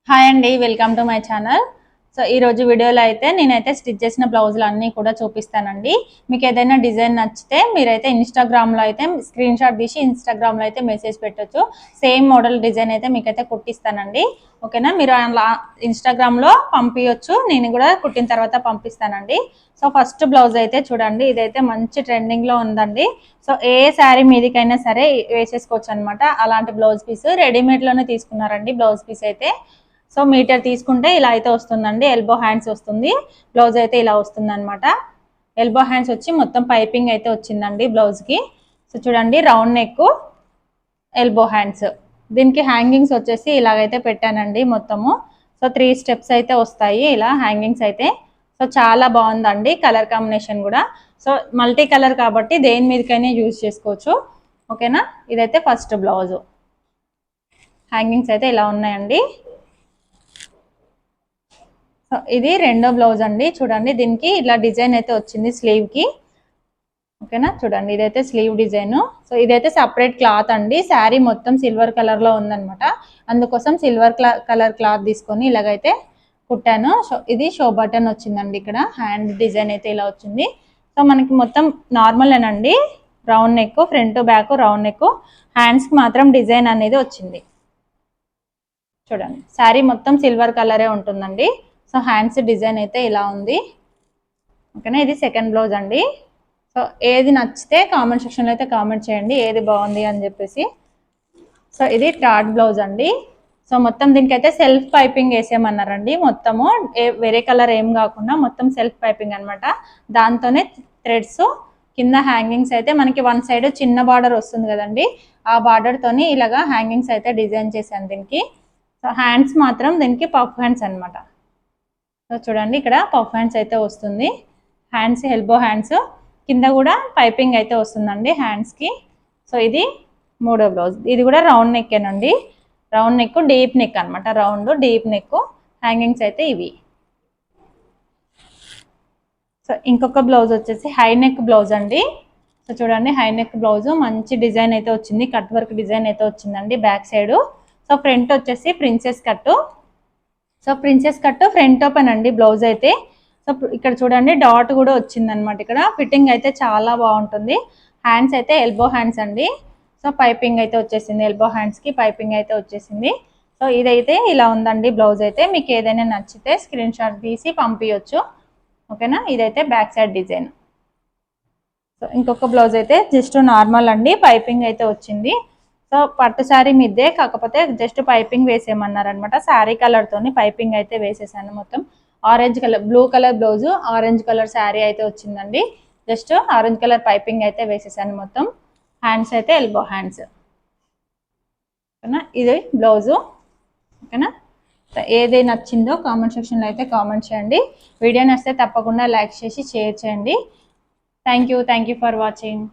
Hi అండి, welcome to my channel. So ఈరోజు వీడియోలో అయితే నేనైతే స్టిచ్ చేసిన బ్లౌజులు అన్నీ కూడా చూపిస్తానండి. మీకు ఏదైనా డిజైన్ నచ్చితే మీరైతే ఇన్స్టాగ్రామ్లో అయితే స్క్రీన్ షాట్ తీసి ఇన్స్టాగ్రామ్లో అయితే మెసేజ్ పెట్టొచ్చు. సేమ్ మోడల్ డిజైన్ అయితే మీకైతే కుట్టిస్తానండి. ఓకేనా, మీరు అలా ఇన్స్టాగ్రామ్లో పంపించవచ్చు, నేను కూడా కుట్టిన తర్వాత పంపిస్తానండి. సో ఫస్ట్ బ్లౌజ్ అయితే చూడండి, ఇదైతే మంచి ట్రెండింగ్లో ఉందండి. సో ఏ శారీ మీదికైనా సరే వేసేసుకోవచ్చు అనమాట. అలాంటి బ్లౌజ్ పీస్ రెడీమేడ్లోనే తీసుకున్నారండి. బ్లౌజ్ పీస్ అయితే సో మీటర్ తీసుకుంటే ఇలా అయితే వస్తుందండి. ఎల్బో హ్యాండ్స్ వస్తుంది, బ్లౌజ్ అయితే ఇలా వస్తుంది అనమాట. ఎల్బో హ్యాండ్స్ వచ్చి మొత్తం పైపింగ్ అయితే వచ్చిందండి బ్లౌజ్కి. సో చూడండి, రౌండ్ నెక్, ఎల్బో హ్యాండ్స్. దీనికి హ్యాంగింగ్స్ వచ్చేసి ఇలాగైతే పెట్టానండి మొత్తము. సో 3 స్టెప్స్ అయితే వస్తాయి ఇలా హ్యాంగింగ్స్ అయితే. సో చాలా బాగుందండి కలర్ కాంబినేషన్ కూడా. సో మల్టీ కలర్ కాబట్టి దేని మీదకైనా యూజ్ చేసుకోవచ్చు. ఓకేనా, ఇదైతే ఫస్ట్ బ్లౌజు. హ్యాంగింగ్స్ అయితే ఇలా ఉన్నాయండి. సో ఇది రెండో బ్లౌజ్ అండి. చూడండి, దీనికి ఇలా డిజైన్ అయితే వచ్చింది స్లీవ్ కి. ఓకేనా, చూడండి ఇదైతే స్లీవ్ డిజైన్. సో ఇదైతే సపరేట్ క్లాత్ అండి. శారీ మొత్తం సిల్వర్ కలర్ లో ఉందనమాట, అందుకోసం సిల్వర్ కలర్ క్లాత్ తీసుకొని ఇలాగైతే కుట్టాను. సో ఇది షో బటన్ వచ్చిందండి. ఇక్కడ హ్యాండ్ డిజైన్ అయితే ఇలా వచ్చింది. సో మనకి మొత్తం నార్మలేనండి, round neck, front back round neck. Hands కి మాత్రం డిజైన్ అనేది వచ్చింది. చూడండి, శారీ మొత్తం సిల్వర్ కలరే ఉంటుందండి. సో హ్యాండ్స్ డిజైన్ అయితే ఇలా ఉంది. ఓకేనా, ఇది సెకండ్ బ్లౌజ్ అండి. సో ఏది నచ్చితే కామెంట్ సెక్షన్లో అయితే కామెంట్ చేయండి ఏది బాగుంది అని చెప్పేసి. సో ఇది థర్డ్ బ్లౌజ్ అండి. సో మొత్తం దీనికైతే సెల్ఫ్ పైపింగ్ వేసేయమన్నారండి. మొత్తము వేరే కలర్ ఏం కాకుండా మొత్తం సెల్ఫ్ పైపింగ్ అనమాట. దాంతోనే థ్రెడ్స్ కింద హ్యాంగింగ్స్ అయితే మనకి వన్ సైడ్ చిన్న బార్డర్ వస్తుంది కదండి, ఆ బార్డర్తోని ఇలాగా హ్యాంగింగ్స్ అయితే డిజైన్ చేశాను దీనికి. సో హ్యాండ్స్ మాత్రం దీనికి పఫ్ హ్యాండ్స్ అనమాట. సో చూడండి, ఇక్కడ పఫ్ హ్యాండ్స్ అయితే వస్తుంది. హ్యాండ్స్ ఎల్బో హ్యాండ్స్, కింద కూడా పైపింగ్ అయితే వస్తుందండి హ్యాండ్స్కి. సో ఇది మూడో బ్లౌజ్. ఇది కూడా రౌండ్ నెక్కేనండి. రౌండ్ నెక్, డీప్ నెక్ అనమాట. Round deep neck. హ్యాంగింగ్స్ అయితే ఇవి. సో ఇంకొక బ్లౌజ్ వచ్చేసి హై నెక్ బ్లౌజ్ అండి. సో చూడండి, హై నెక్ బ్లౌజ్ మంచి డిజైన్ అయితే వచ్చింది. కట్ వర్క్ డిజైన్ అయితే వచ్చిందండి బ్యాక్ సైడ్. సో ఫ్రంట్ వచ్చేసి princess cut. So princess cut front open అండి బ్లౌజ్ అయితే. సో ఇక్కడ చూడండి, డాట్ కూడా వచ్చింది అనమాట. ఇక్కడ ఫిట్టింగ్ అయితే చాలా బాగుంటుంది. హ్యాండ్స్ అయితే ఎల్బో హ్యాండ్స్ అండి. సో పైపింగ్ అయితే వచ్చేసింది, ఎల్బో హ్యాండ్స్కి పైపింగ్ అయితే వచ్చేసింది. సో ఇదైతే ఇలా ఉందండి బ్లౌజ్ అయితే. మీకు ఏదైనా నచ్చితే స్క్రీన్ షాట్ తీసి పంపించవచ్చు. ఓకేనా, ఇదైతే బ్యాక్ సైడ్ డిజైన్. సో ఇంకొక బ్లౌజ్ అయితే జస్ట్ నార్మల్ అండి, పైపింగ్ అయితే వచ్చింది. సో పట్టు శారీ మీదే, కాకపోతే జస్ట్ పైపింగ్ వేసేయమన్నారనమాట. శారీ కలర్తోని పైపింగ్ అయితే వేసేసాను మొత్తం. Orange colour, blue colour blouse, orange colour sari అయితే వచ్చిందండి. జస్ట్ ఆరెంజ్ కలర్ పైపింగ్ అయితే వేసేసాను మొత్తం. హ్యాండ్స్ అయితే ఎల్బో హ్యాండ్స్. ఓకేనా, ఇది బ్లౌజు. ఓకేనా, ఏది నచ్చిందో కామెంట్ సెక్షన్లో అయితే కామెంట్ చేయండి. వీడియో నచ్చితే తప్పకుండా లైక్ చేసి షేర్ చేయండి. Thank you for watching.